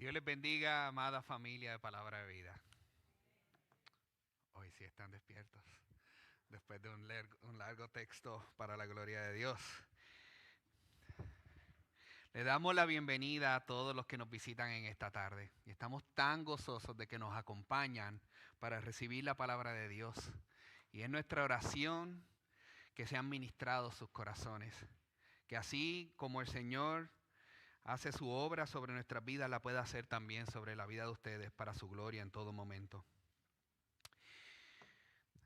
Dios les bendiga, amada familia de Palabra de Vida. Hoy sí están despiertos, después de un largo texto para la gloria de Dios. Le damos la bienvenida a todos los que nos visitan en esta tarde. Y estamos tan gozosos de que nos acompañan para recibir la palabra de Dios. Y es nuestra oración que sean ministrados sus corazones. Que así como el Señor hace su obra sobre nuestras vidas, la pueda hacer también sobre la vida de ustedes para su gloria en todo momento.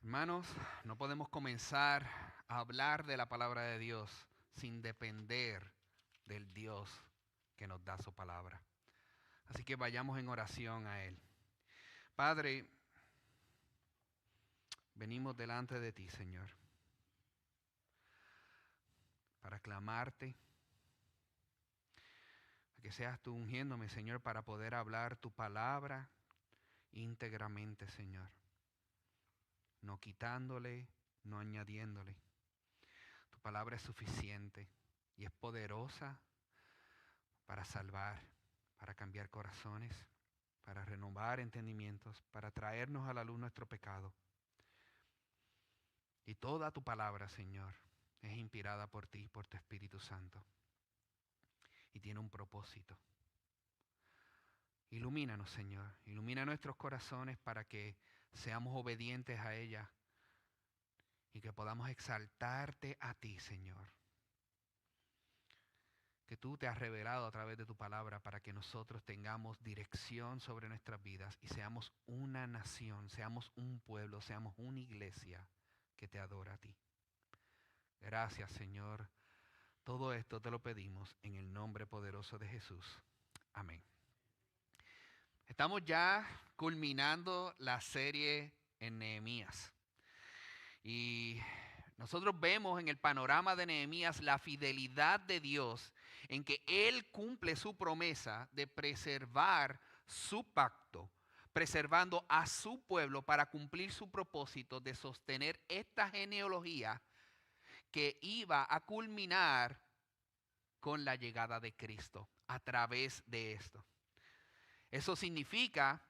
Hermanos, no podemos comenzar a hablar de la palabra de Dios sin depender del Dios que nos da su palabra. Así que vayamos en oración a Él. Padre, venimos delante de ti, Señor, para clamarte, a que seas tú ungiéndome, Señor, para poder hablar tu palabra íntegramente, Señor. No quitándole, no añadiéndole. Tu palabra es suficiente y es poderosa para salvar, para cambiar corazones, para renovar entendimientos, para traernos a la luz nuestro pecado. Y toda tu palabra, Señor, es inspirada por ti, por tu Espíritu Santo. Y tiene un propósito. Ilumínanos, Señor. Ilumina nuestros corazones para que seamos obedientes a ella y que podamos exaltarte a ti, Señor. Que tú te has revelado a través de tu palabra para que nosotros tengamos dirección sobre nuestras vidas y seamos una nación, seamos un pueblo, seamos una iglesia que te adora a ti. Gracias, Señor. Todo esto te lo pedimos en el nombre poderoso de Jesús. Amén. Estamos ya culminando la serie en Nehemías. Y nosotros vemos en el panorama de Nehemías la fidelidad de Dios en que Él cumple su promesa de preservar su pacto, preservando a su pueblo para cumplir su propósito de sostener esta genealogía que iba a culminar con la llegada de Cristo a través de esto. Eso significa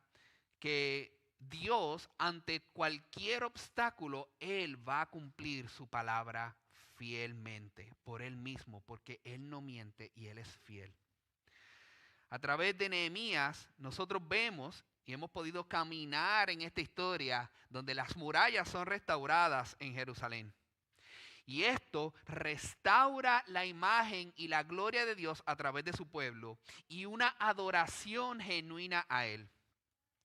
que Dios, ante cualquier obstáculo, Él va a cumplir su palabra fielmente por Él mismo, porque Él no miente y Él es fiel. A través de Nehemías, nosotros vemos y hemos podido caminar en esta historia donde las murallas son restauradas en Jerusalén. Y esto restaura la imagen y la gloria de Dios a través de su pueblo y una adoración genuina a Él.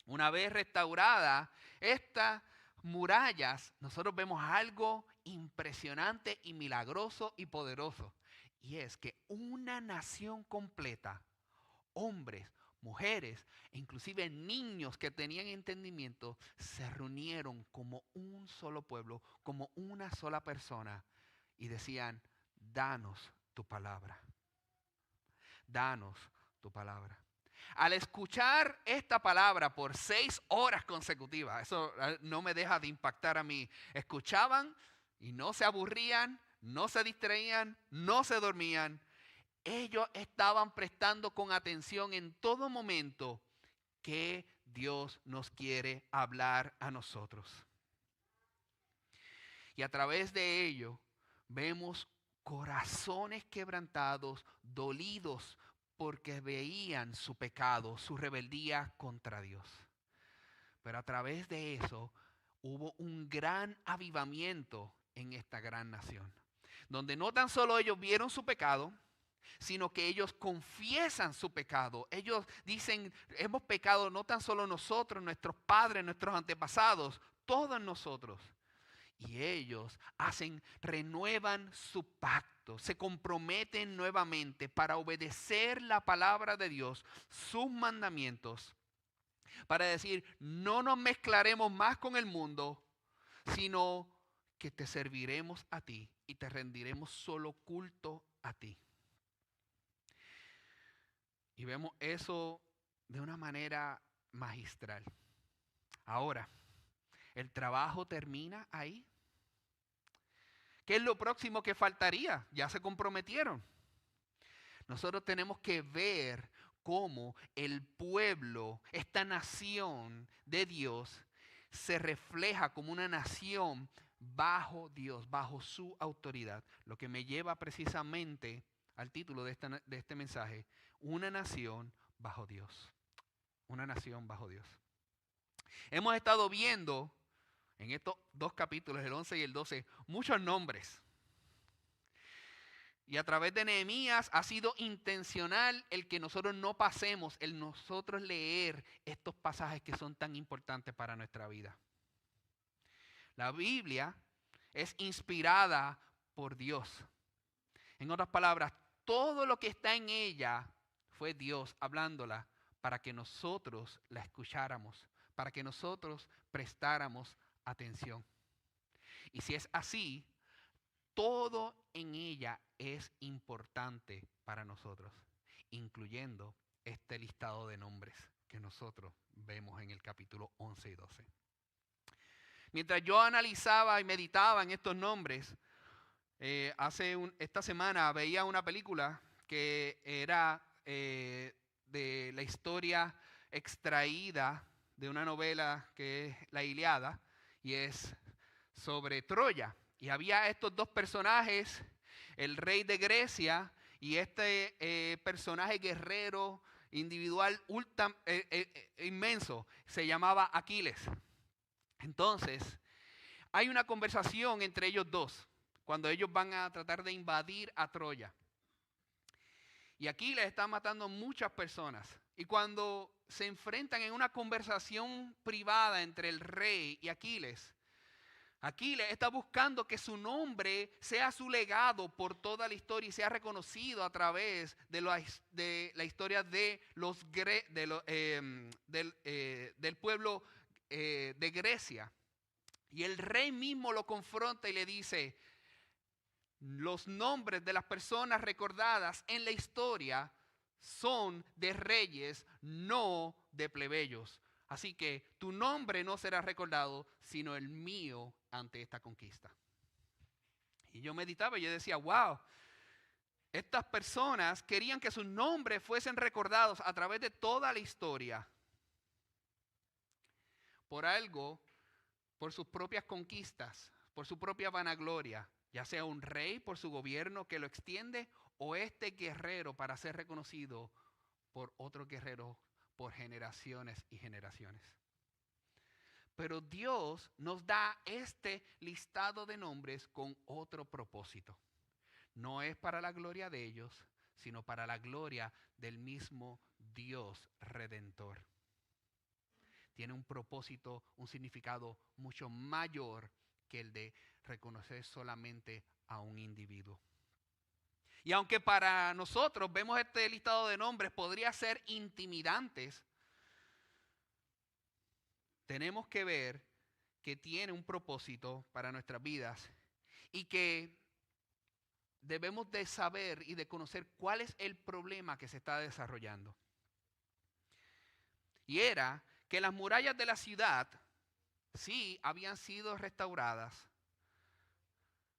Una vez restaurada estas murallas, nosotros vemos algo impresionante y milagroso y poderoso. Y es que una nación completa, hombres, mujeres e inclusive niños que tenían entendimiento, se reunieron como un solo pueblo, como una sola persona y decían, danos tu palabra. Danos tu palabra. Al escuchar esta palabra por 6 horas consecutivas, eso no me deja de impactar a mí. Escuchaban y no se aburrían, no se distraían, no se dormían. Ellos estaban prestando con atención en todo momento que Dios nos quiere hablar a nosotros. Y a través de ello vemos corazones quebrantados, dolidos, porque veían su pecado, su rebeldía contra Dios. Pero a través de eso hubo un gran avivamiento en esta gran nación, donde no tan solo ellos vieron su pecado, sino que ellos confiesan su pecado. Ellos dicen, hemos pecado no tan solo nosotros, nuestros padres, nuestros antepasados, todos nosotros. Y ellos renuevan su pacto, se comprometen nuevamente para obedecer la palabra de Dios, sus mandamientos, para decir, no nos mezclaremos más con el mundo, sino que te serviremos a ti y te rendiremos solo culto a ti. Y vemos eso de una manera magistral. Ahora, ¿el trabajo termina ahí? ¿Qué es lo próximo que faltaría? Ya se comprometieron. Nosotros tenemos que ver cómo el pueblo, esta nación de Dios, se refleja como una nación bajo Dios, bajo su autoridad. Lo que me lleva precisamente al título de este mensaje, una nación bajo Dios. Una nación bajo Dios. Hemos estado viendo en estos dos capítulos, el 11 y el 12, muchos nombres. Y a través de Nehemías ha sido intencional el que nosotros no pasemos, el nosotros leer estos pasajes que son tan importantes para nuestra vida. La Biblia es inspirada por Dios. En otras palabras, todo lo que está en ella fue Dios hablándola para que nosotros la escucháramos, para que nosotros prestáramos atención. Y si es así, todo en ella es importante para nosotros, incluyendo este listado de nombres que nosotros vemos en el capítulo 11 y 12. Mientras yo analizaba y meditaba en estos nombres, esta semana veía una película que era de la historia extraída de una novela que es La Ilíada y es sobre Troya. Y había estos dos personajes, el rey de Grecia y este personaje guerrero individual inmenso, se llamaba Aquiles. Entonces, hay una conversación entre ellos dos, cuando ellos van a tratar de invadir a Troya. Y Aquiles está matando muchas personas. Y cuando se enfrentan en una conversación privada entre el rey y Aquiles, Aquiles está buscando que su nombre sea su legado por toda la historia y sea reconocido a través de la historia de del pueblo de Grecia. Y el rey mismo lo confronta y le dice, los nombres de las personas recordadas en la historia son de reyes, no de plebeyos. Así que tu nombre no será recordado, sino el mío ante esta conquista. Y yo meditaba y yo decía, wow, estas personas querían que sus nombres fuesen recordados a través de toda la historia. Por algo, por sus propias conquistas, por su propia vanagloria, ya sea un rey por su gobierno que lo extiende o este guerrero para ser reconocido por otro guerrero por generaciones y generaciones. Pero Dios nos da este listado de nombres con otro propósito. No es para la gloria de ellos, sino para la gloria del mismo Dios redentor. Tiene un propósito, un significado mucho mayor que el de reconocer solamente a un individuo. Y aunque para nosotros vemos este listado de nombres podría ser intimidantes, tenemos que ver que tiene un propósito para nuestras vidas y que debemos de saber y de conocer cuál es el problema que se está desarrollando. Y era que las murallas de la ciudad sí habían sido restauradas,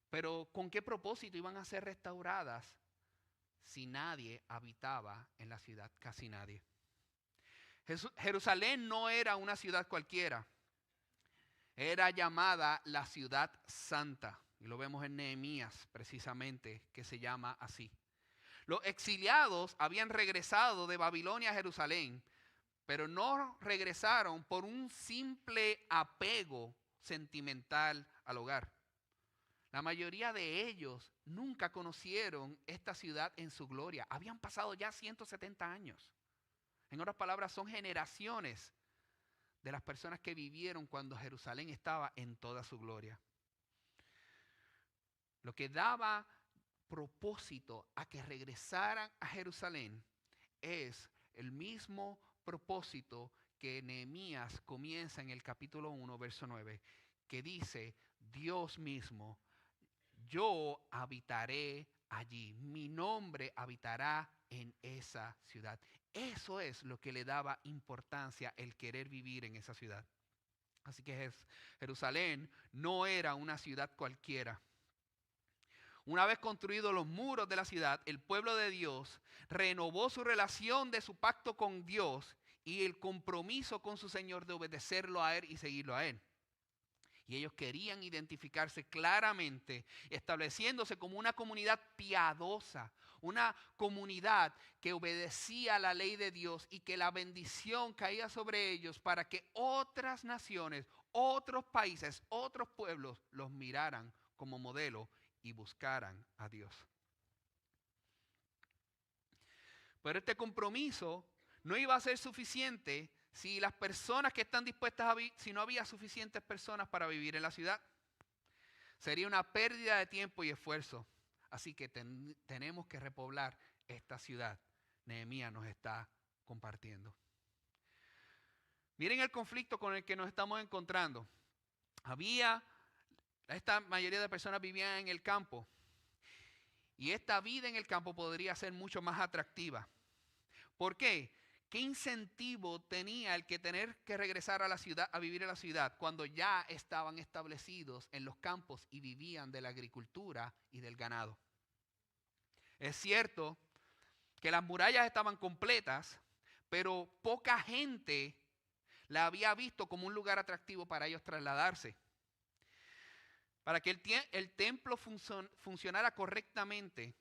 pero ¿con qué propósito iban a ser restauradas si nadie habitaba en la ciudad? Casi nadie. Jerusalén no era una ciudad cualquiera. Era llamada la ciudad santa. Y lo vemos en Nehemías precisamente, que se llama así. Los exiliados habían regresado de Babilonia a Jerusalén, pero no regresaron por un simple apego sentimental al hogar. La mayoría de ellos nunca conocieron esta ciudad en su gloria. Habían pasado ya 170 años. En otras palabras, son generaciones de las personas que vivieron cuando Jerusalén estaba en toda su gloria. Lo que daba propósito a que regresaran a Jerusalén es el mismo propósito que Nehemías comienza en el capítulo 1, verso 9, que dice, Dios mismo, yo habitaré allí, mi nombre habitará en esa ciudad. Eso es lo que le daba importancia el querer vivir en esa ciudad. Así que Jerusalén no era una ciudad cualquiera. Una vez construidos los muros de la ciudad, el pueblo de Dios renovó su relación de su pacto con Dios y el compromiso con su Señor de obedecerlo a Él y seguirlo a Él. Y ellos querían identificarse claramente, estableciéndose como una comunidad piadosa, una comunidad que obedecía a la ley de Dios y que la bendición caía sobre ellos para que otras naciones, otros países, otros pueblos los miraran como modelo y buscaran a Dios. Pero este compromiso no iba a ser suficiente si las personas que están dispuestas a vivir, si no había suficientes personas para vivir en la ciudad. Sería una pérdida de tiempo y esfuerzo. Así que tenemos que repoblar esta ciudad. Nehemías nos está compartiendo. Miren el conflicto con el que nos estamos encontrando. Esta mayoría de personas vivían en el campo. Y esta vida en el campo podría ser mucho más atractiva. ¿Por qué? ¿Qué incentivo tenía el que tener que regresar a la ciudad, a vivir en la ciudad, cuando ya estaban establecidos en los campos y vivían de la agricultura y del ganado? Es cierto que las murallas estaban completas, pero poca gente la había visto como un lugar atractivo para ellos trasladarse. Para que el templo funcionara correctamente,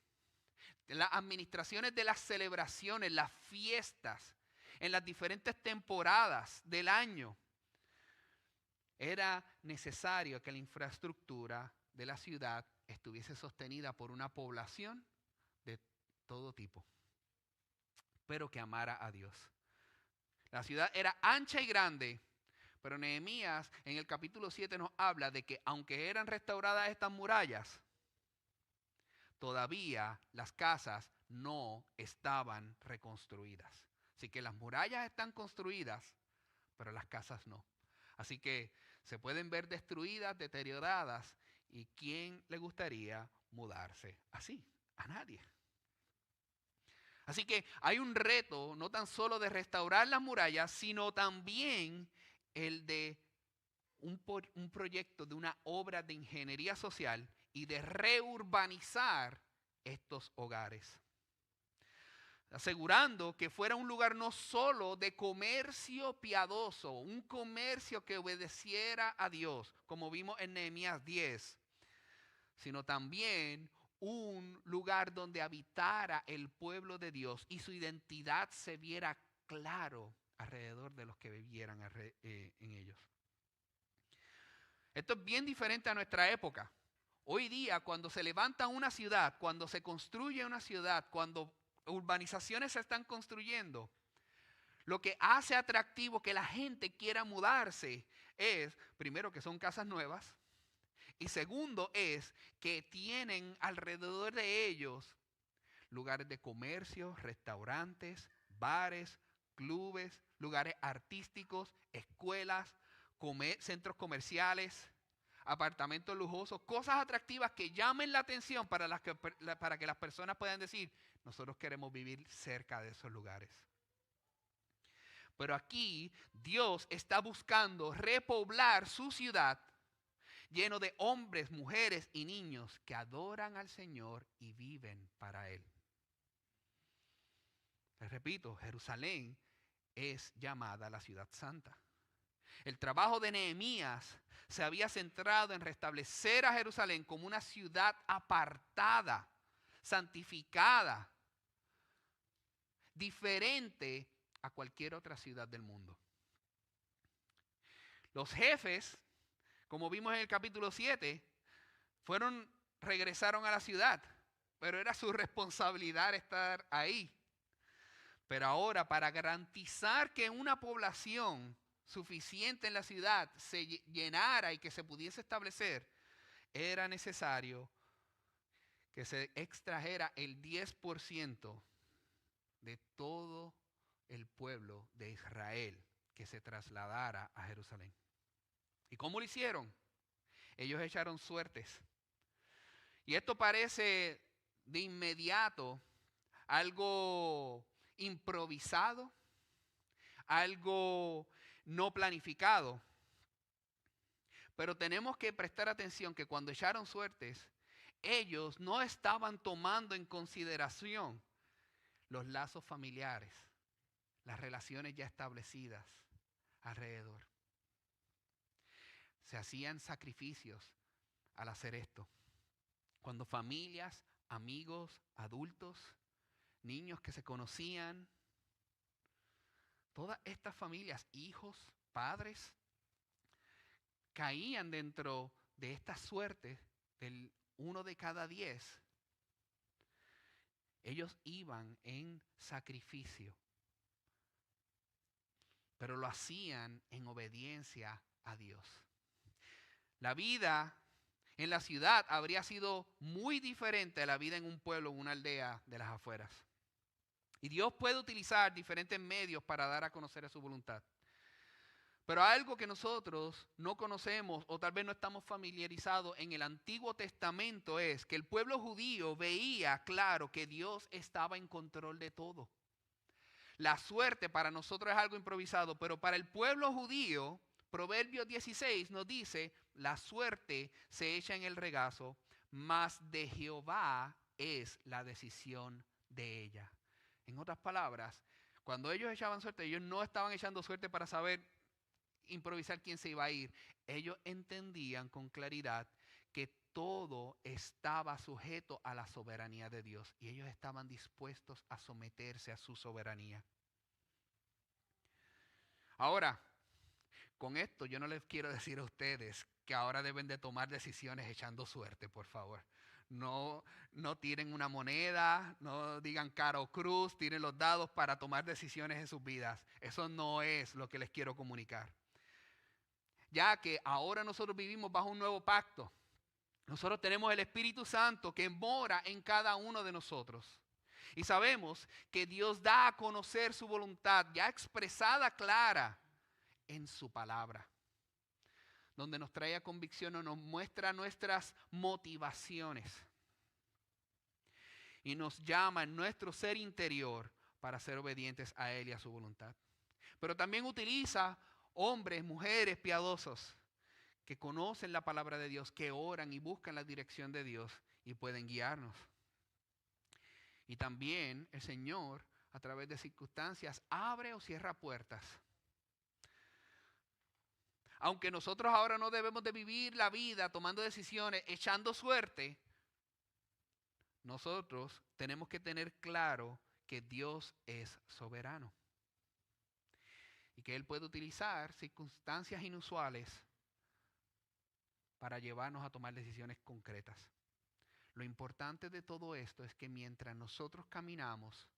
las administraciones de las celebraciones, las fiestas, en las diferentes temporadas del año, era necesario que la infraestructura de la ciudad estuviese sostenida por una población de todo tipo, pero que amara a Dios. La ciudad era ancha y grande, pero Nehemías en el capítulo 7 nos habla de que aunque eran restauradas estas murallas, todavía las casas no estaban reconstruidas. Así que las murallas están construidas, pero las casas no. Así que se pueden ver destruidas, deterioradas. ¿Y quién le gustaría mudarse así? A nadie. Así que hay un reto no tan solo de restaurar las murallas, sino también el de un proyecto de una obra de ingeniería social y de reurbanizar estos hogares, asegurando que fuera un lugar no solo de comercio piadoso, un comercio que obedeciera a Dios, como vimos en Nehemías 10, sino también un lugar donde habitara el pueblo de Dios y su identidad se viera claro alrededor de los que vivieran en ellos. Esto es bien diferente a nuestra época. Hoy día, cuando se levanta una ciudad, cuando se construye una ciudad, cuando urbanizaciones se están construyendo, lo que hace atractivo que la gente quiera mudarse es, primero, que son casas nuevas, y segundo es que tienen alrededor de ellos lugares de comercio, restaurantes, bares, clubes, lugares artísticos, escuelas, centros comerciales, apartamentos lujosos, cosas atractivas que llamen la atención para que las personas puedan decir, nosotros queremos vivir cerca de esos lugares. Pero aquí Dios está buscando repoblar su ciudad lleno de hombres, mujeres y niños que adoran al Señor y viven para Él. Les repito, Jerusalén es llamada la ciudad santa. El trabajo de Nehemías se había centrado en restablecer a Jerusalén como una ciudad apartada, santificada, diferente a cualquier otra ciudad del mundo. Los jefes, como vimos en el capítulo 7, regresaron a la ciudad, pero era su responsabilidad estar ahí. Pero ahora, para garantizar que una población suficiente en la ciudad se llenara y que se pudiese establecer, era necesario que se extrajera el 10% de todo el pueblo de Israel que se trasladara a Jerusalén. ¿Y cómo lo hicieron? Ellos echaron suertes. Y esto parece de inmediato algo improvisado, algo no planificado. Pero tenemos que prestar atención que cuando echaron suertes, ellos no estaban tomando en consideración los lazos familiares, las relaciones ya establecidas alrededor. Se hacían sacrificios al hacer esto. Cuando familias, amigos, adultos, niños que se conocían, todas estas familias, hijos, padres, caían dentro de esta suerte del 1 de cada 10. Ellos iban en sacrificio, pero lo hacían en obediencia a Dios. La vida en la ciudad habría sido muy diferente a la vida en un pueblo, en una aldea de las afueras. Y Dios puede utilizar diferentes medios para dar a conocer su voluntad. Pero algo que nosotros no conocemos o tal vez no estamos familiarizados en el Antiguo Testamento es que el pueblo judío veía claro que Dios estaba en control de todo. La suerte para nosotros es algo improvisado, pero para el pueblo judío, Proverbios 16 nos dice, la suerte se echa en el regazo, mas de Jehová es la decisión de ella. En otras palabras, cuando ellos echaban suerte, ellos no estaban echando suerte para saber improvisar quién se iba a ir. Ellos entendían con claridad que todo estaba sujeto a la soberanía de Dios y ellos estaban dispuestos a someterse a su soberanía. Ahora, con esto yo no les quiero decir a ustedes que ahora deben de tomar decisiones echando suerte, por favor. No tiren una moneda, no digan cara o cruz, tiren los dados para tomar decisiones en sus vidas. Eso no es lo que les quiero comunicar. Ya que ahora nosotros vivimos bajo un nuevo pacto. Nosotros tenemos el Espíritu Santo que mora en cada uno de nosotros. Y sabemos que Dios da a conocer su voluntad ya expresada clara en su palabra. Donde nos trae a convicción o nos muestra nuestras motivaciones. Y nos llama en nuestro ser interior para ser obedientes a Él y a su voluntad. Pero también utiliza hombres, mujeres piadosos que conocen la palabra de Dios, que oran y buscan la dirección de Dios y pueden guiarnos. Y también el Señor, a través de circunstancias, abre o cierra puertas. Aunque nosotros ahora no debemos de vivir la vida tomando decisiones, echando suerte, nosotros tenemos que tener claro que Dios es soberano. Y que Él puede utilizar circunstancias inusuales para llevarnos a tomar decisiones concretas. Lo importante de todo esto es que mientras nosotros caminamos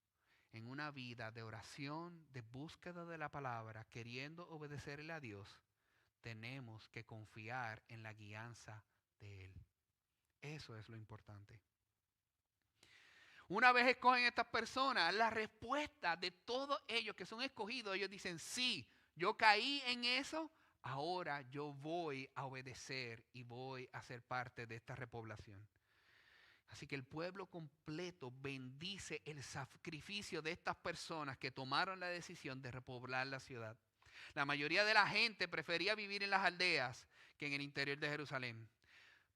en una vida de oración, de búsqueda de la palabra, queriendo obedecerle a Dios, tenemos que confiar en la guianza de Él. Eso es lo importante. Una vez escogen estas personas, la respuesta de todos ellos que son escogidos, ellos dicen, sí, yo caí en eso, ahora yo voy a obedecer y voy a ser parte de esta repoblación. Así que el pueblo completo bendice el sacrificio de estas personas que tomaron la decisión de repoblar la ciudad. La mayoría de la gente prefería vivir en las aldeas que en el interior de Jerusalén.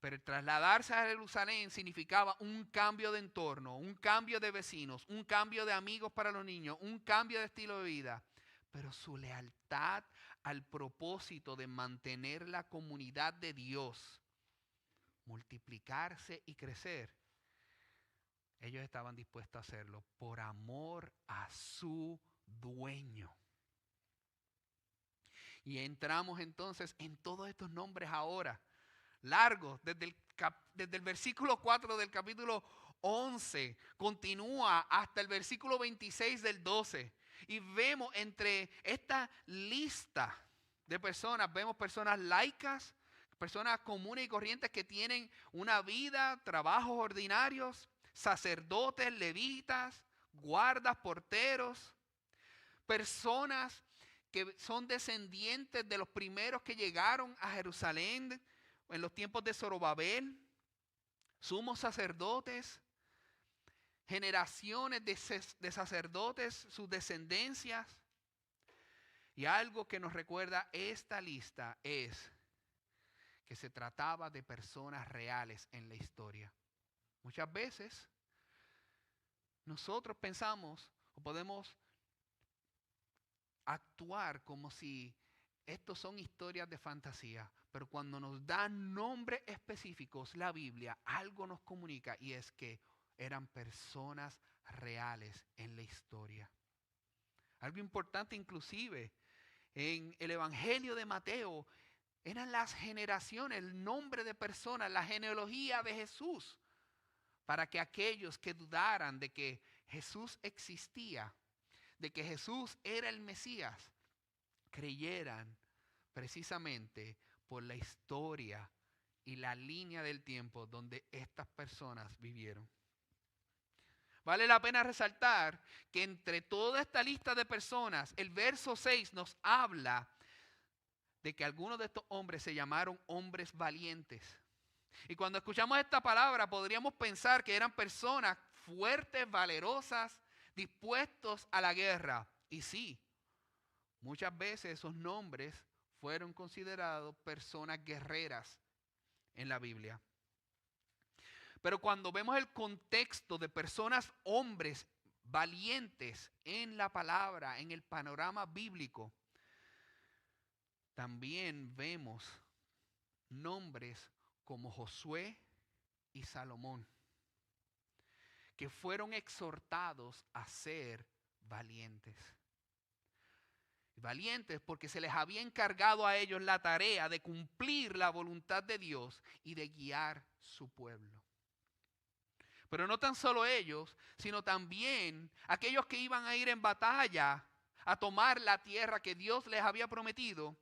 Pero el trasladarse a Jerusalén significaba un cambio de entorno, un cambio de vecinos, un cambio de amigos para los niños, un cambio de estilo de vida. Pero su lealtad al propósito de mantener la comunidad de Dios, multiplicarse y crecer, ellos estaban dispuestos a hacerlo por amor a su dueño. Y entramos entonces en todos estos nombres ahora, largos, desde el versículo 4 del capítulo 11, continúa hasta el versículo 26 del 12. Y vemos entre esta lista de personas, vemos personas laicas, personas comunes y corrientes que tienen una vida, trabajos ordinarios, sacerdotes, levitas, guardas, porteros, personas que son descendientes de los primeros que llegaron a Jerusalén en los tiempos de Zorobabel, sumos sacerdotes, generaciones de sacerdotes, sus descendencias. Y algo que nos recuerda esta lista es que se trataba de personas reales en la historia. Muchas veces nosotros pensamos o podemos actuar como si estos son historias de fantasía, pero cuando nos da nombres específicos la Biblia, algo nos comunica y es que eran personas reales en la historia. Algo importante inclusive en el Evangelio de Mateo eran las generaciones, el nombre de personas, la genealogía de Jesús, para que aquellos que dudaran de que Jesús existía, de que Jesús era el Mesías, creyeran precisamente por la historia y la línea del tiempo donde estas personas vivieron. Vale la pena resaltar que entre toda esta lista de personas, el verso 6 nos habla de que algunos de estos hombres se llamaron hombres valientes. Y cuando escuchamos esta palabra podríamos pensar que eran personas fuertes, valerosas, dispuestos a la guerra. Y sí, muchas veces esos nombres fueron considerados personas guerreras en la Biblia. Pero cuando vemos el contexto de personas, hombres valientes en la palabra, en el panorama bíblico, también vemos nombres como Josué y Salomón, que fueron exhortados a ser valientes. Valientes porque se les había encargado a ellos la tarea de cumplir la voluntad de Dios y de guiar su pueblo. Pero no tan solo ellos, sino también aquellos que iban a ir en batalla a tomar la tierra que Dios les había prometido.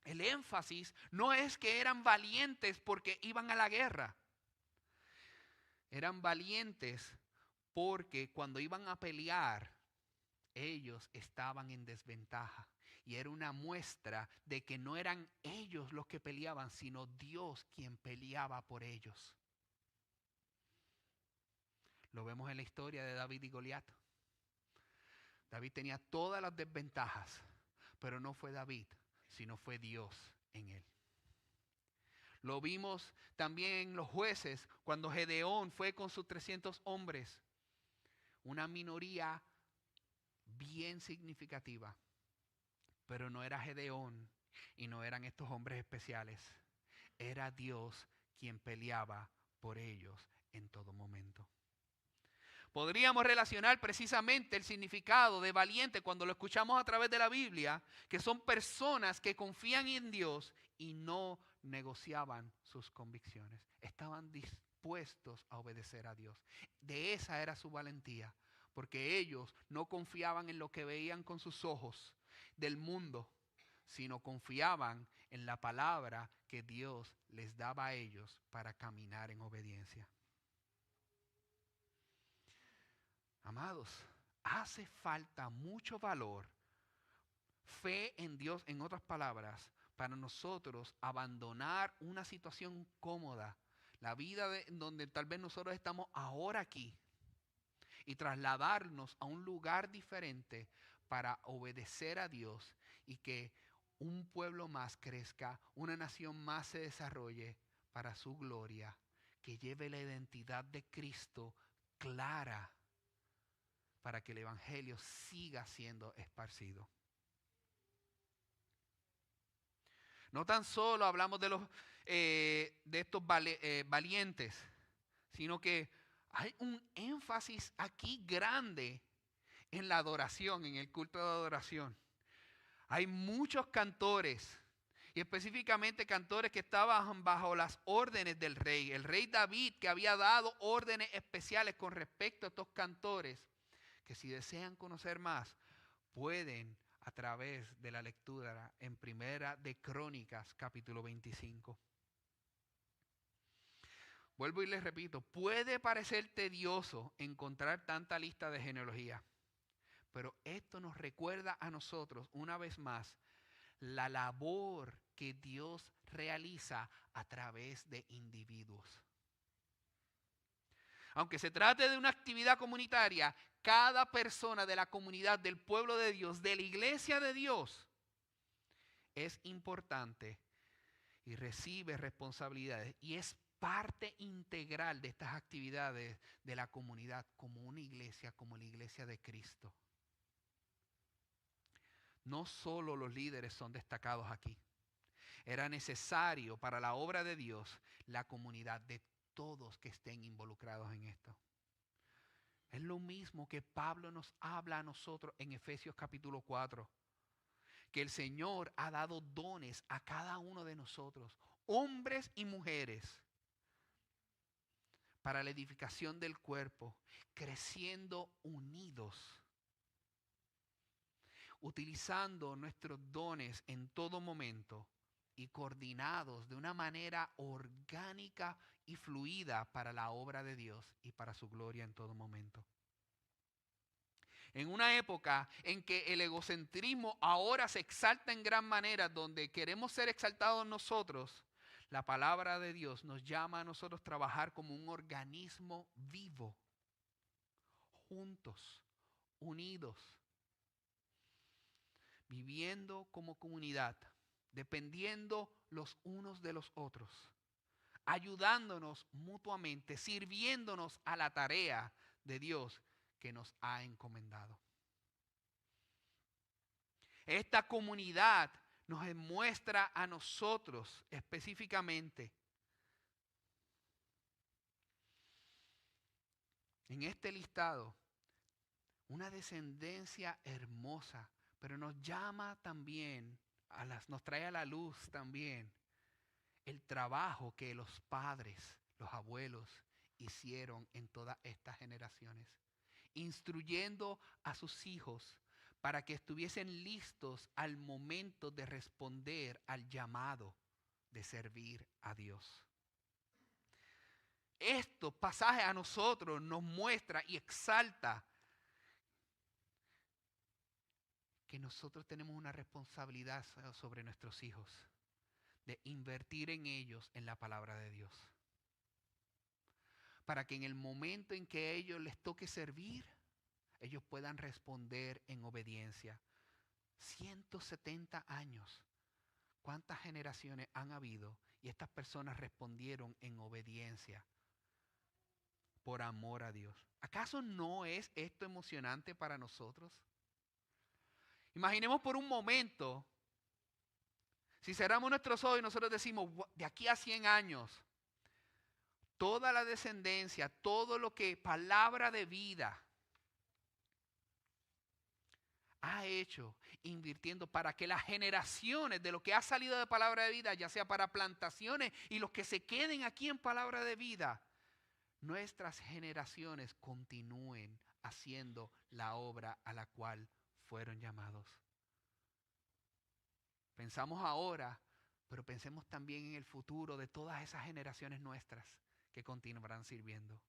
El énfasis no es que eran valientes porque iban a la guerra. Eran valientes porque cuando iban a pelear, ellos estaban en desventaja. Y era una muestra de que no eran ellos los que peleaban, sino Dios quien peleaba por ellos. Lo vemos en la historia de David y Goliat. David tenía todas las desventajas, pero no fue David, sino fue Dios en él. Lo vimos también en los jueces, cuando Gedeón fue con sus 300 hombres. Una minoría bien significativa, pero no era Gedeón y no eran estos hombres especiales. Era Dios quien peleaba por ellos en todo momento. Podríamos relacionar precisamente el significado de valiente cuando lo escuchamos a través de la Biblia, que son personas que confían en Dios y no negociaban sus convicciones. Estaban dispuestos a obedecer a Dios. De esa era su valentía, porque ellos no confiaban en lo que veían con sus ojos del mundo, sino confiaban en la palabra que Dios les daba a ellos para caminar en obediencia. Amados, hace falta mucho valor, fe en Dios, en otras palabras, para nosotros abandonar una situación cómoda, la vida donde tal vez nosotros estamos ahora aquí, y trasladarnos a un lugar diferente para obedecer a Dios y que un pueblo más crezca, una nación más se desarrolle para su gloria, que lleve la identidad de Cristo clara, para que el evangelio siga siendo esparcido. No tan solo hablamos de estos valientes, sino que hay un énfasis aquí grande en la adoración, en el culto de adoración. Hay muchos cantores, y específicamente cantores que estaban bajo las órdenes del rey. El rey David, que había dado órdenes especiales con respecto a estos cantores, que si desean conocer más, pueden a través de la lectura en Primera de Crónicas, capítulo 25. Vuelvo y les repito, puede parecer tedioso encontrar tanta lista de genealogía, pero esto nos recuerda a nosotros, una vez más, la labor que Dios realiza a través de individuos. Aunque se trate de una actividad comunitaria, cada persona de la comunidad, del pueblo de Dios, de la iglesia de Dios, es importante y recibe responsabilidades y es parte integral de estas actividades de la comunidad como una iglesia, como la iglesia de Cristo. No solo los líderes son destacados aquí. Era necesario para la obra de Dios la comunidad de todos que estén involucrados en esto. Es lo mismo que Pablo nos habla a nosotros en Efesios capítulo 4. Que el Señor ha dado dones a cada uno de nosotros, hombres y mujeres, para la edificación del cuerpo, creciendo unidos, utilizando nuestros dones en todo momento y coordinados de una manera orgánica y fluida para la obra de Dios y para su gloria en todo momento. En una época en que el egocentrismo ahora se exalta en gran manera, donde queremos ser exaltados nosotros, la palabra de Dios nos llama a nosotros a trabajar como un organismo vivo, juntos, unidos, viviendo como comunidad, dependiendo los unos de los otros, ayudándonos mutuamente, sirviéndonos a la tarea de Dios que nos ha encomendado. Esta comunidad nos muestra a nosotros específicamente en este listado una descendencia hermosa, pero nos llama también, nos trae a la luz también el trabajo que los padres, los abuelos hicieron en todas estas generaciones, instruyendo a sus hijos para que estuviesen listos al momento de responder al llamado de servir a Dios. Estos pasajes a nosotros nos muestra y exalta que nosotros tenemos una responsabilidad sobre nuestros hijos, de invertir en ellos en la palabra de Dios, para que en el momento en que a ellos les toque servir, ellos puedan responder en obediencia. 170 años. ¿Cuántas generaciones han habido? Y estas personas respondieron en obediencia por amor a Dios. ¿Acaso no es esto emocionante para nosotros? Imaginemos por un momento, si cerramos nuestros ojos y nosotros decimos, de aquí a 100 años, toda la descendencia, todo lo que palabra de vida ha hecho, invirtiendo para que las generaciones de lo que ha salido de palabra de vida, ya sea para plantaciones y los que se queden aquí en palabra de vida, nuestras generaciones continúen haciendo la obra a la cual fueron llamados. Pensamos ahora, pero pensemos también en el futuro de todas esas generaciones nuestras que continuarán sirviendo.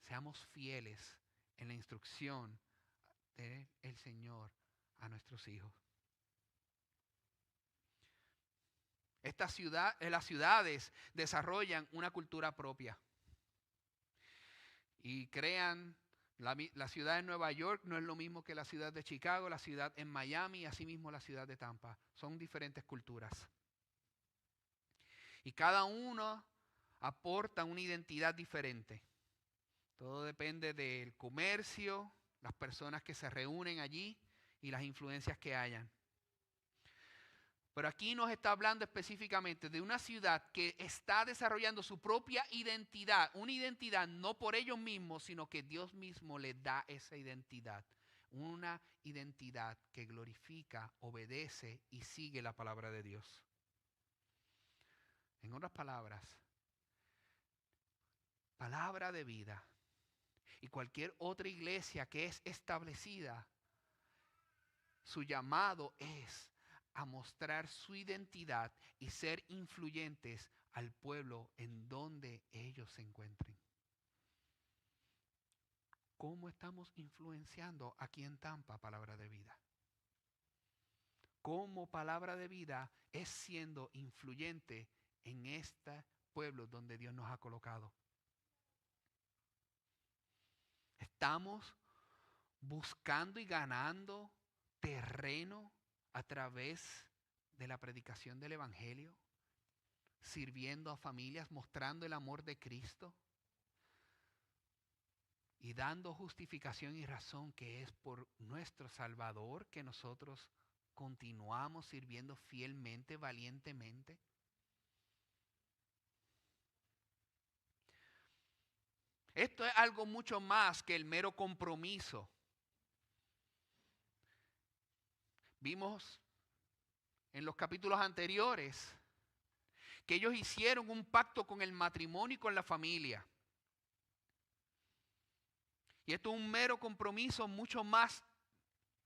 Seamos fieles en la instrucción del Señor a nuestros hijos. Las ciudades desarrollan una cultura propia y crean la ciudad de Nueva York no es lo mismo que la ciudad de Chicago, la ciudad en Miami y asimismo la ciudad de Tampa. Son diferentes culturas. Y cada uno aporta una identidad diferente. Todo depende del comercio, las personas que se reúnen allí y las influencias que hayan. Pero aquí nos está hablando específicamente de una ciudad que está desarrollando su propia identidad, una identidad no por ellos mismos, sino que Dios mismo les da esa identidad. Una identidad que glorifica, obedece y sigue la palabra de Dios. En otras palabras, palabra de vida y cualquier otra iglesia que es establecida, su llamado es a mostrar su identidad y ser influyentes al pueblo en donde ellos se encuentren. ¿Cómo estamos influenciando aquí en Tampa palabra de vida? ¿Cómo palabra de vida es siendo influyente en este pueblo donde Dios nos ha colocado? ¿Estamos buscando y ganando terreno a través de la predicación del Evangelio? sirviendo a familias, mostrando el amor de Cristo y dando justificación y razón que es por nuestro Salvador que nosotros continuamos sirviendo fielmente, valientemente? Esto es algo mucho más que el mero compromiso. Vimos en los capítulos anteriores que ellos hicieron un pacto con el matrimonio y con la familia. Y esto es un mero compromiso mucho más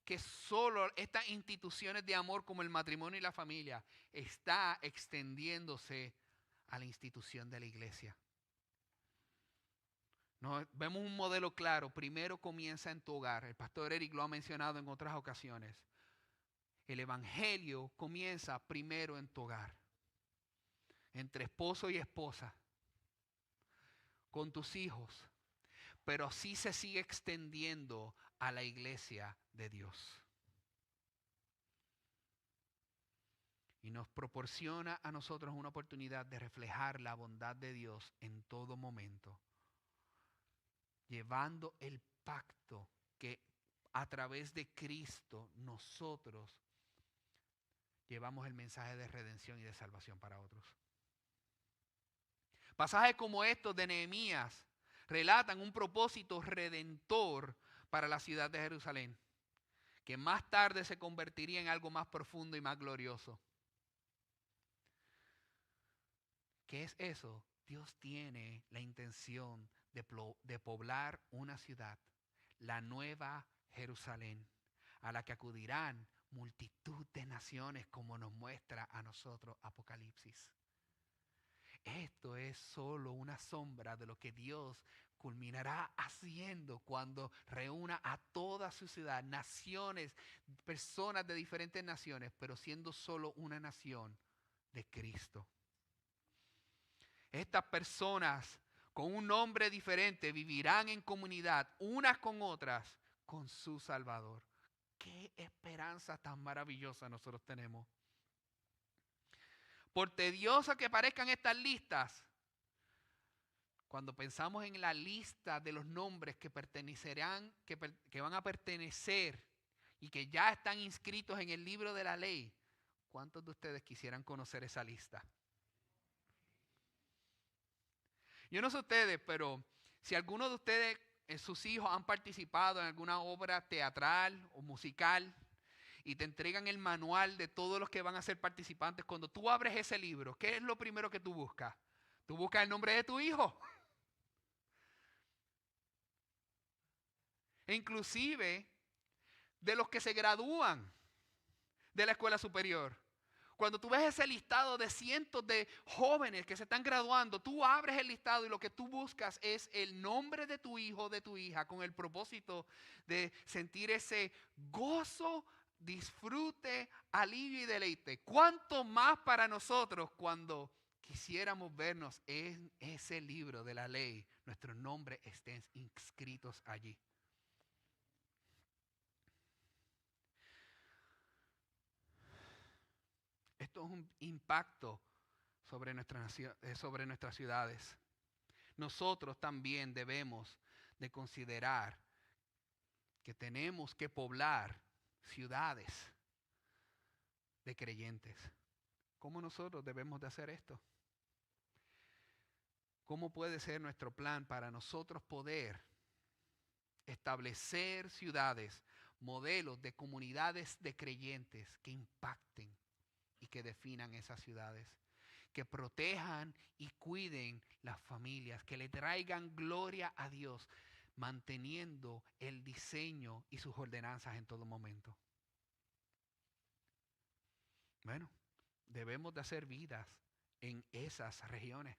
que solo estas instituciones de amor como el matrimonio y la familia. Está extendiéndose a la institución de la iglesia. Vemos un modelo claro. Primero comienza en tu hogar. El pastor Eric lo ha mencionado en otras ocasiones. El evangelio comienza primero en tu hogar. Entre esposo y esposa. Con tus hijos. Pero así se sigue extendiendo a la iglesia de Dios. Y nos proporciona a nosotros una oportunidad de reflejar la bondad de Dios en todo momento. Llevando el pacto que a través de Cristo nosotros llevamos el mensaje de redención y de salvación para otros. Pasajes como estos de Nehemías relatan un propósito redentor para la ciudad de Jerusalén, que más tarde se convertiría en algo más profundo y más glorioso. ¿Qué es eso? Dios tiene la intención de poblar una ciudad, la nueva Jerusalén, a la que acudirán multitud de naciones, como nos muestra a nosotros Apocalipsis. Esto es solo una sombra de lo que Dios culminará haciendo cuando reúna a toda su ciudad, naciones, personas de diferentes naciones, pero siendo solo una nación de Cristo. Estas personas con un nombre diferente vivirán en comunidad, unas con otras, con su Salvador. Qué esperanza tan maravillosa nosotros tenemos. Por tediosa que parezcan estas listas, cuando pensamos en la lista de los nombres que pertenecerán, que van a pertenecer y que ya están inscritos en el libro de la ley, ¿cuántos de ustedes quisieran conocer esa lista? Yo no sé ustedes, pero si alguno de ustedes, sus hijos han participado en alguna obra teatral o musical y te entregan el manual de todos los que van a ser participantes, cuando tú abres ese libro, ¿qué es lo primero que tú buscas? Tú buscas el nombre de tu hijo. E inclusive de los que se gradúan de la escuela superior. Cuando tú ves ese listado de cientos de jóvenes que se están graduando, tú abres el listado y lo que tú buscas es el nombre de tu hijo o de tu hija con el propósito de sentir ese gozo, disfrute, alivio y deleite. ¿Cuánto más para nosotros cuando quisiéramos vernos en ese libro de la ley, nuestros nombres estén inscritos allí? Esto es un impacto sobre nuestras ciudades. Nosotros también debemos de considerar que tenemos que poblar ciudades de creyentes. ¿Cómo nosotros debemos de hacer esto? ¿Cómo puede ser nuestro plan para nosotros poder establecer ciudades, modelos de comunidades de creyentes que impacten y que definan esas ciudades, que protejan y cuiden las familias, que le traigan gloria a Dios, manteniendo el diseño y sus ordenanzas en todo momento? Bueno, debemos de hacer vidas en esas regiones.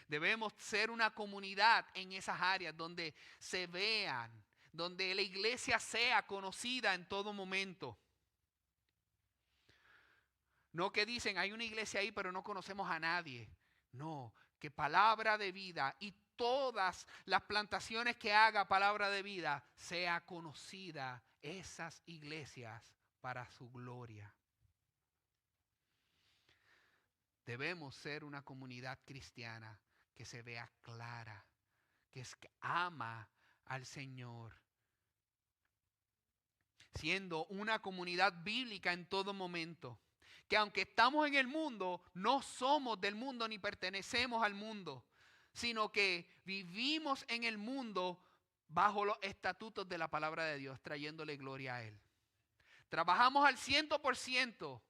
Debemos ser una comunidad en esas áreas donde se vean, donde la iglesia sea conocida en todo momento. No que dicen, hay una iglesia ahí, pero no conocemos a nadie. No, que Palabra de Vida y todas las plantaciones que haga Palabra de Vida sea conocida esas iglesias para su gloria. Debemos ser una comunidad cristiana que se vea clara, que ama al Señor, siendo una comunidad bíblica en todo momento. Que aunque estamos en el mundo, no somos del mundo ni pertenecemos al mundo, sino que vivimos en el mundo bajo los estatutos de la palabra de Dios, trayéndole gloria a Él. Trabajamos al 100%,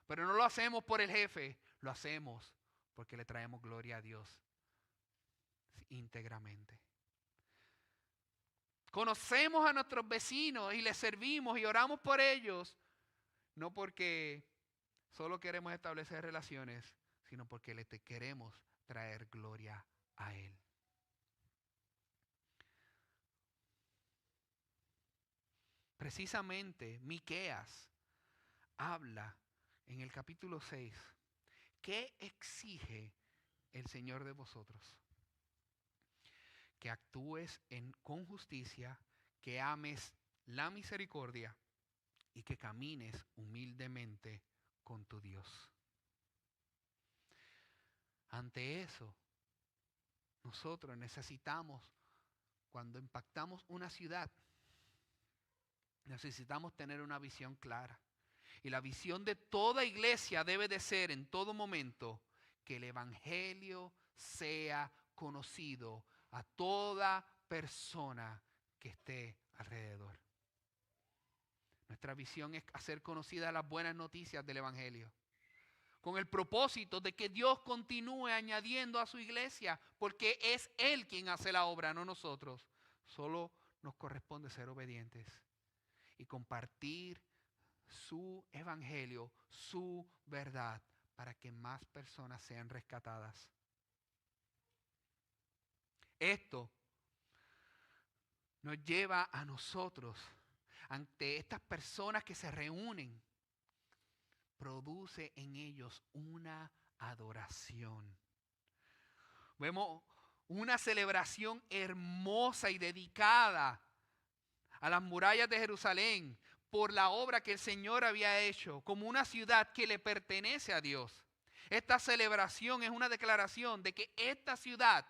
pero no lo hacemos por el jefe, lo hacemos porque le traemos gloria a Dios íntegramente. Conocemos a nuestros vecinos y les servimos y oramos por ellos, no porque solo queremos establecer relaciones, sino porque le queremos traer gloria a Él. Precisamente Miqueas habla en el capítulo 6. ¿Qué exige el Señor de vosotros? Que actúes con justicia, que ames la misericordia y que camines humildemente con tu Dios. Ante eso, nosotros necesitamos, cuando impactamos una ciudad, necesitamos tener una visión clara. Y la visión de toda iglesia debe de ser en todo momento que el evangelio sea conocido a toda persona que esté alrededor. Nuestra visión es hacer conocidas las buenas noticias del evangelio, con el propósito de que Dios continúe añadiendo a su iglesia, porque es Él quien hace la obra, no nosotros. Solo nos corresponde ser obedientes y compartir su evangelio, su verdad, para que más personas sean rescatadas. Esto nos lleva a nosotros, ante estas personas que se reúnen, produce en ellos una adoración. Vemos una celebración hermosa y dedicada a las murallas de Jerusalén por la obra que el Señor había hecho, como una ciudad que le pertenece a Dios. Esta celebración es una declaración de que esta ciudad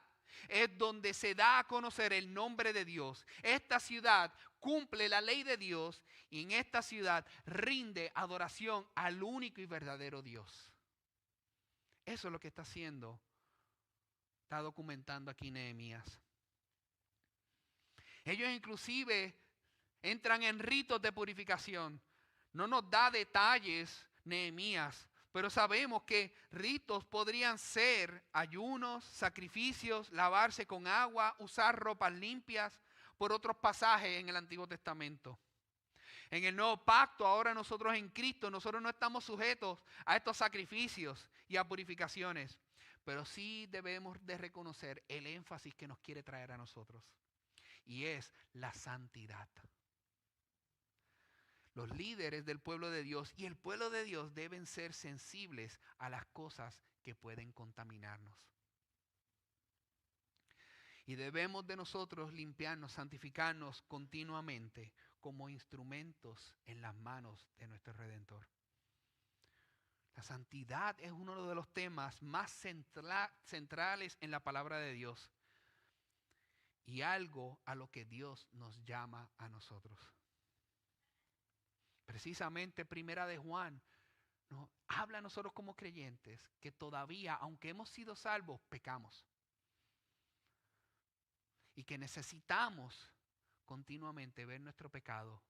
es donde se da a conocer el nombre de Dios. Esta ciudad cumple la ley de Dios y en esta ciudad rinde adoración al único y verdadero Dios. Eso es lo que está haciendo, está documentando aquí Nehemías. Ellos inclusive entran en ritos de purificación. No nos da detalles Nehemías, pero sabemos que ritos podrían ser ayunos, sacrificios, lavarse con agua, usar ropas limpias, por otros pasajes en el Antiguo Testamento. En el Nuevo Pacto, ahora nosotros en Cristo, nosotros no estamos sujetos a estos sacrificios y a purificaciones, pero sí debemos de reconocer el énfasis que nos quiere traer a nosotros, y es la santidad. Los líderes del pueblo de Dios y el pueblo de Dios deben ser sensibles a las cosas que pueden contaminarnos. Y debemos de nosotros limpiarnos, santificarnos continuamente como instrumentos en las manos de nuestro Redentor. La santidad es uno de los temas más centrales en la palabra de Dios y algo a lo que Dios nos llama a nosotros. Precisamente Primera de Juan nos habla a nosotros como creyentes que todavía, aunque hemos sido salvos, pecamos. Y que necesitamos continuamente ver nuestro pecado,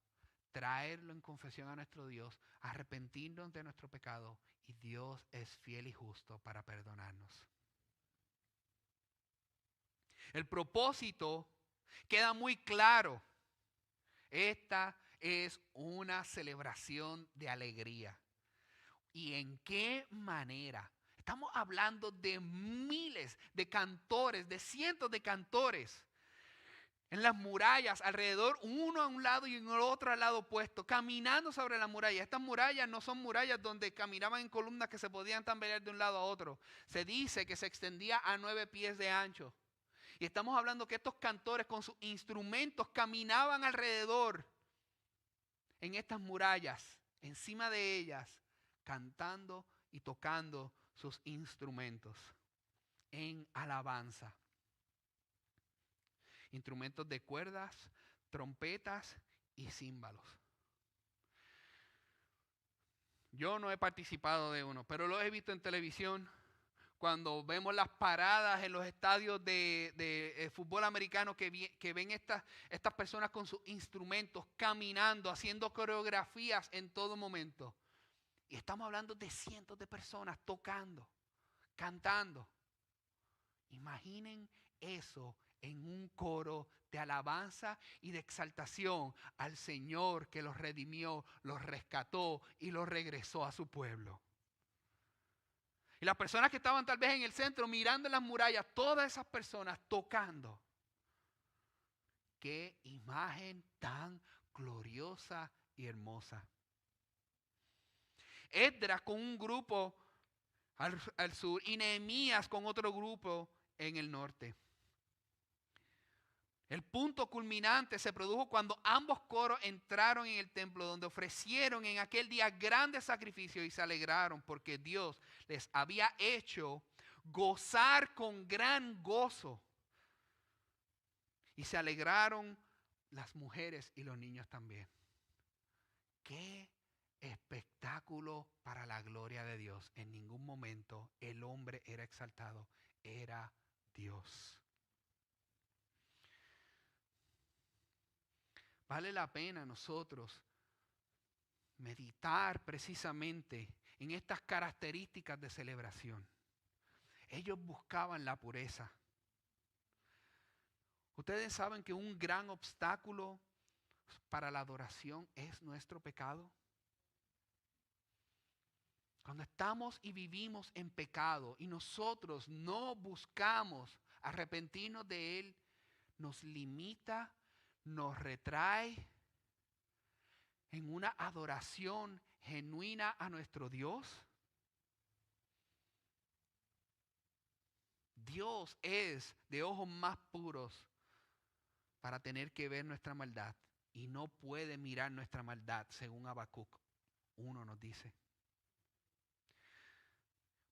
traerlo en confesión a nuestro Dios, arrepentirnos de nuestro pecado, y Dios es fiel y justo para perdonarnos. El propósito queda muy claro. Esta es una celebración de alegría. ¿Y en qué manera? Estamos hablando de miles de cantores, de cientos de cantores en las murallas, alrededor, uno a un lado y en el otro al lado opuesto, caminando sobre la muralla. Estas murallas no son murallas donde caminaban en columnas que se podían tambalear de un lado a otro. Se dice que se extendía a 9 pies de ancho. Y estamos hablando que estos cantores con sus instrumentos caminaban alrededor en estas murallas, encima de ellas, cantando y tocando sus instrumentos en alabanza. Instrumentos de cuerdas, trompetas y címbalos. Yo no he participado de uno, pero lo he visto en televisión. Cuando vemos las paradas en los estadios de fútbol americano que ven estas personas con sus instrumentos, caminando, haciendo coreografías en todo momento. Y estamos hablando de cientos de personas tocando, cantando. Imaginen eso en un coro de alabanza y de exaltación al Señor que los redimió, los rescató y los regresó a su pueblo. Y las personas que estaban tal vez en el centro mirando en las murallas, todas esas personas tocando. Qué imagen tan gloriosa y hermosa. Esdras con un grupo al sur y Nehemías con otro grupo en el norte. El punto culminante se produjo cuando ambos coros entraron en el templo, donde ofrecieron en aquel día grandes sacrificios y se alegraron porque Dios les había hecho gozar con gran gozo. Y se alegraron las mujeres y los niños también. ¡Qué espectáculo para la gloria de Dios! En ningún momento el hombre era exaltado, era Dios. Vale la pena nosotros meditar precisamente en estas características de celebración. Ellos buscaban la pureza. Ustedes saben que un gran obstáculo para la adoración es nuestro pecado. Cuando estamos y vivimos en pecado y nosotros no buscamos arrepentirnos de él, nos limita, nos retrae en una adoración genuina a nuestro Dios. Dios es de ojos más puros para tener que ver nuestra maldad y no puede mirar nuestra maldad, según Habacuc 1 nos dice.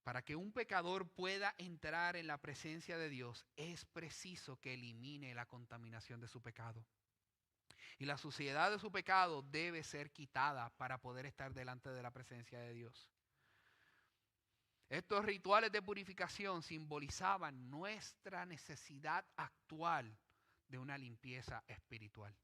Para que un pecador pueda entrar en la presencia de Dios, es preciso que elimine la contaminación de su pecado. Y la suciedad de su pecado debe ser quitada para poder estar delante de la presencia de Dios. Estos rituales de purificación simbolizaban nuestra necesidad actual de una limpieza espiritual.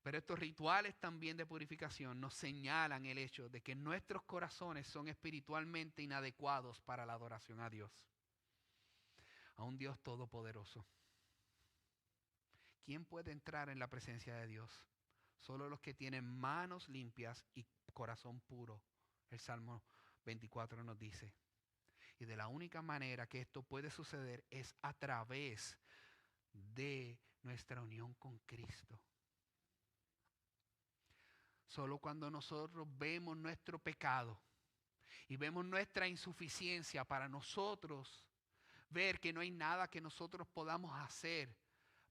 Pero estos rituales también de purificación nos señalan el hecho de que nuestros corazones son espiritualmente inadecuados para la adoración a Dios, a un Dios todopoderoso. ¿Quién puede entrar en la presencia de Dios? Solo los que tienen manos limpias y corazón puro. El Salmo 24 nos dice. Y de la única manera que esto puede suceder es a través de nuestra unión con Cristo. Solo cuando nosotros vemos nuestro pecado y vemos nuestra insuficiencia para nosotros ver que no hay nada que nosotros podamos hacer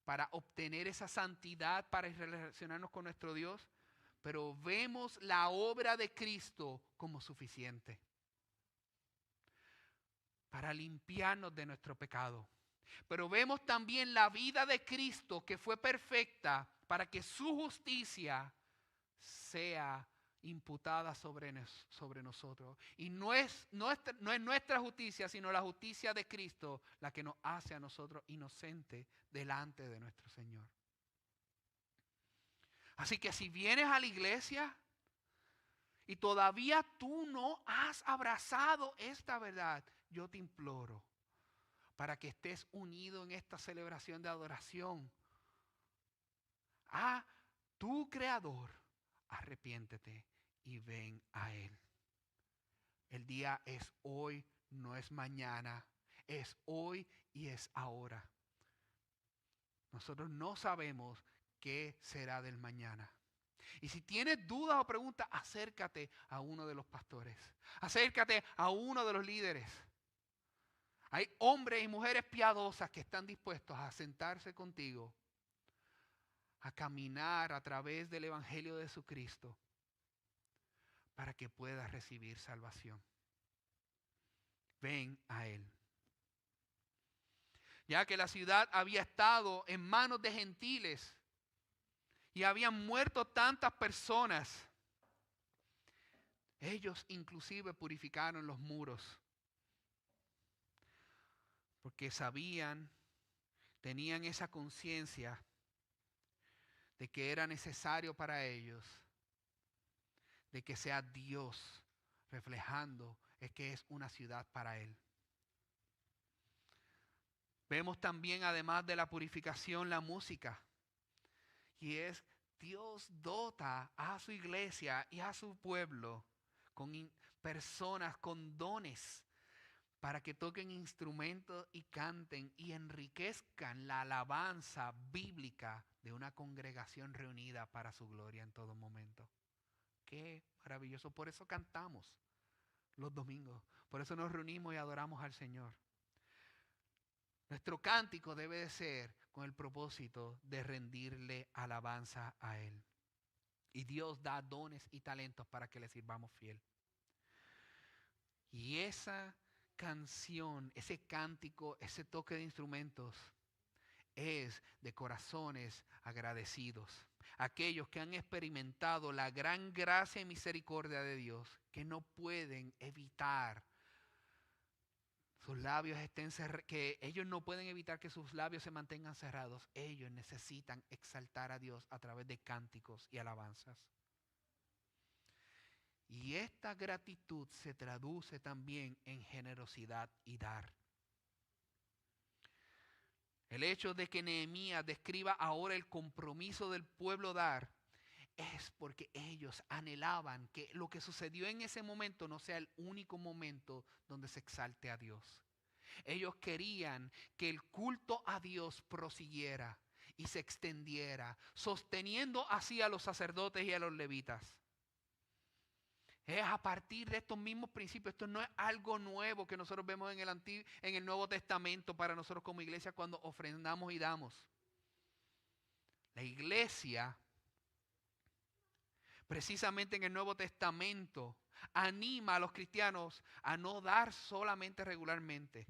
para obtener esa santidad, para relacionarnos con nuestro Dios, pero vemos la obra de Cristo como suficiente para limpiarnos de nuestro pecado. Pero vemos también la vida de Cristo que fue perfecta para que su justicia sea imputada sobre nosotros. Y no es nuestra justicia, sino la justicia de Cristo la que nos hace a nosotros inocentes delante de nuestro Señor. Así que si vienes a la iglesia y todavía tú no has abrazado esta verdad, yo te imploro para que estés unido en esta celebración de adoración a tu Creador. Arrepiéntete y ven a Él. El día es hoy, no es mañana. Es hoy y es ahora. Nosotros no sabemos qué será del mañana. Y si tienes dudas o preguntas, acércate a uno de los pastores. Acércate a uno de los líderes. Hay hombres y mujeres piadosas que están dispuestos a sentarse contigo, a caminar a través del Evangelio de Jesucristo, para que puedas recibir salvación. Ven a Él. Ya que la ciudad había estado en manos de gentiles y habían muerto tantas personas, ellos inclusive purificaron los muros porque sabían, tenían esa conciencia de que era necesario para ellos de que sea Dios reflejando es que es una ciudad para Él. Vemos también, además de la purificación, la música. Y es Dios dota a su iglesia y a su pueblo con personas con dones para que toquen instrumentos y canten y enriquezcan la alabanza bíblica de una congregación reunida para su gloria en todo momento. Qué maravilloso. Por eso cantamos los domingos. Por eso nos reunimos y adoramos al Señor. Nuestro cántico debe de ser con el propósito de rendirle alabanza a Él. Y Dios da dones y talentos para que le sirvamos fiel. Y esa canción, ese cántico, ese toque de instrumentos es de corazones agradecidos. Aquellos que han experimentado la gran gracia y misericordia de Dios, que no pueden evitar sus labios estén cerrados, que ellos no pueden evitar que sus labios se mantengan cerrados. Ellos necesitan exaltar a Dios a través de cánticos y alabanzas. Y esta gratitud se traduce también en generosidad y dar. El hecho de que Nehemías describa ahora el compromiso del pueblo dar es porque ellos anhelaban que lo que sucedió en ese momento no sea el único momento donde se exalte a Dios. Ellos querían que el culto a Dios prosiguiera y se extendiera, sosteniendo así a los sacerdotes y a los levitas. Es a partir de estos mismos principios. Esto no es algo nuevo que nosotros vemos en el Nuevo Testamento para nosotros como iglesia cuando ofrendamos y damos. La iglesia, precisamente en el Nuevo Testamento, anima a los cristianos a no dar solamente regularmente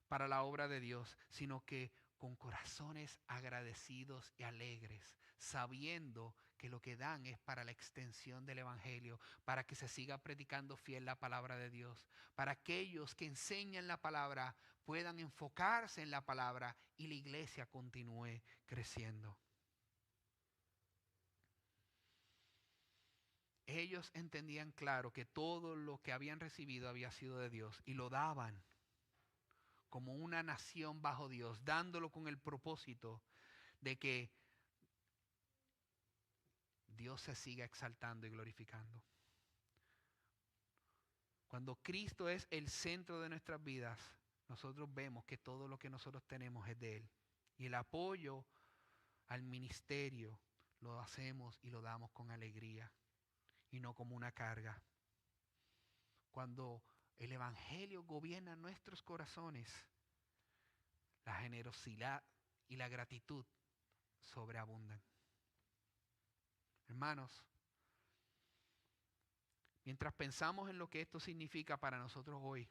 para la obra de Dios, sino que con corazones agradecidos y alegres, sabiendo que lo que dan es para la extensión del Evangelio, para que se siga predicando fiel la palabra de Dios, para aquellos que enseñan la palabra puedan enfocarse en la palabra y la iglesia continúe creciendo. Ellos entendían claro que todo lo que habían recibido había sido de Dios y lo daban como una nación bajo Dios, dándolo con el propósito de que Dios se siga exaltando y glorificando. Cuando Cristo es el centro de nuestras vidas, nosotros vemos que todo lo que nosotros tenemos es de Él. Y el apoyo al ministerio lo hacemos y lo damos con alegría y no como una carga. Cuando el Evangelio gobierna nuestros corazones, la generosidad y la gratitud sobreabundan. Hermanos, mientras pensamos en lo que esto significa para nosotros hoy,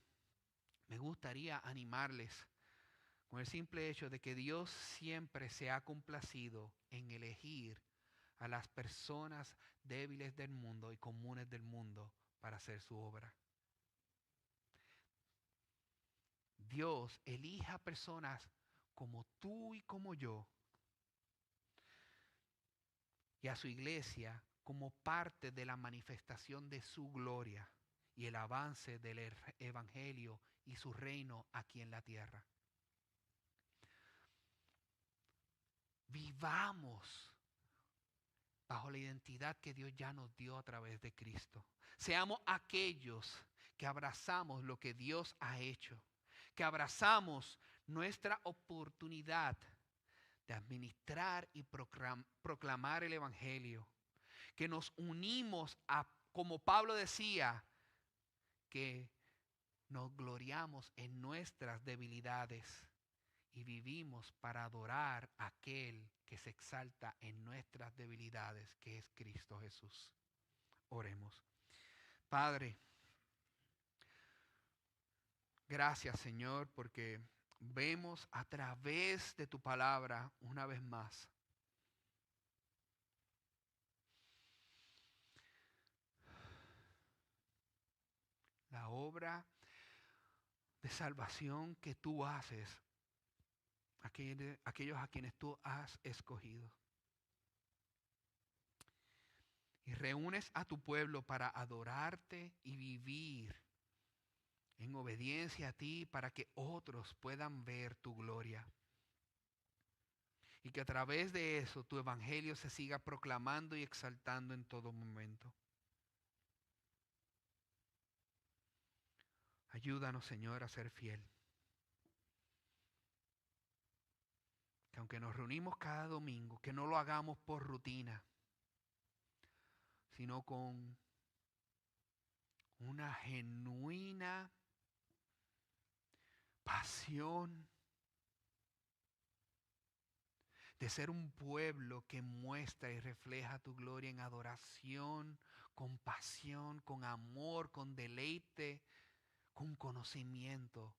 me gustaría animarles con el simple hecho de que Dios siempre se ha complacido en elegir a las personas débiles del mundo y comunes del mundo para hacer su obra. Dios elige a personas como tú y como yo y a su iglesia como parte de la manifestación de su gloria y el avance del evangelio y su reino aquí en la tierra. Vivamos bajo la identidad que Dios ya nos dio a través de Cristo. Seamos aquellos que abrazamos lo que Dios ha hecho, que abrazamos nuestra oportunidad de administrar y proclamar el evangelio, que nos unimos a, como Pablo decía, que nos gloriamos en nuestras debilidades y vivimos para adorar a aquel que se exalta en nuestras debilidades, que es Cristo Jesús. Oremos. Padre, gracias Señor porque vemos a través de tu palabra una vez más la obra de salvación que tú haces, aquellos a quienes tú has escogido. Y reúnes a tu pueblo para adorarte y vivir en obediencia a ti para que otros puedan ver tu gloria. Y que a través de eso tu evangelio se siga proclamando y exaltando en todo momento. Ayúdanos, Señor, a ser fiel. Que aunque nos reunimos cada domingo, que no lo hagamos por rutina, sino con una genuina pasión de ser un pueblo que muestra y refleja tu gloria en adoración, con pasión, con amor, con deleite, con conocimiento,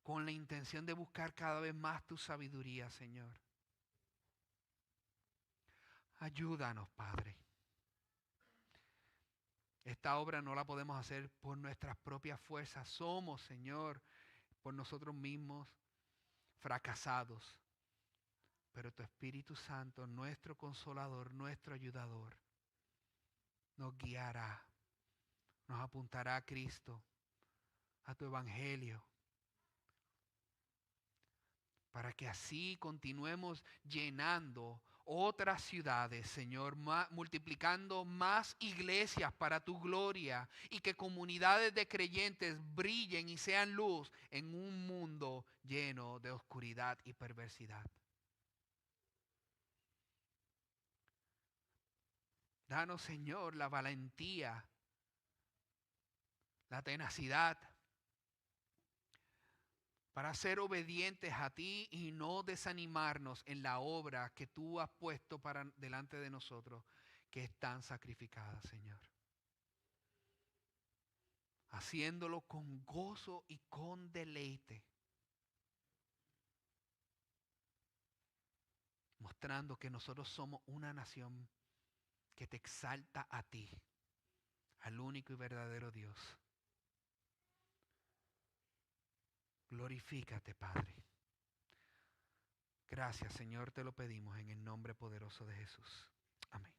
con la intención de buscar cada vez más tu sabiduría, Señor. Ayúdanos, Padre. Esta obra no la podemos hacer por nuestras propias fuerzas. Somos, Señor, por nosotros mismos fracasados. Pero tu Espíritu Santo, nuestro consolador, nuestro ayudador, nos guiará, nos apuntará a Cristo, a tu Evangelio, para que así continuemos llenando otras ciudades, Señor, multiplicando más iglesias para tu gloria y que comunidades de creyentes brillen y sean luz en un mundo lleno de oscuridad y perversidad. Danos, Señor, la valentía, la tenacidad para ser obedientes a ti y no desanimarnos en la obra que tú has puesto para delante de nosotros, que es tan sacrificada, Señor. Haciéndolo con gozo y con deleite, mostrando que nosotros somos una nación que te exalta a ti, al único y verdadero Dios. Glorifícate, Padre. Gracias, Señor, te lo pedimos en el nombre poderoso de Jesús. Amén.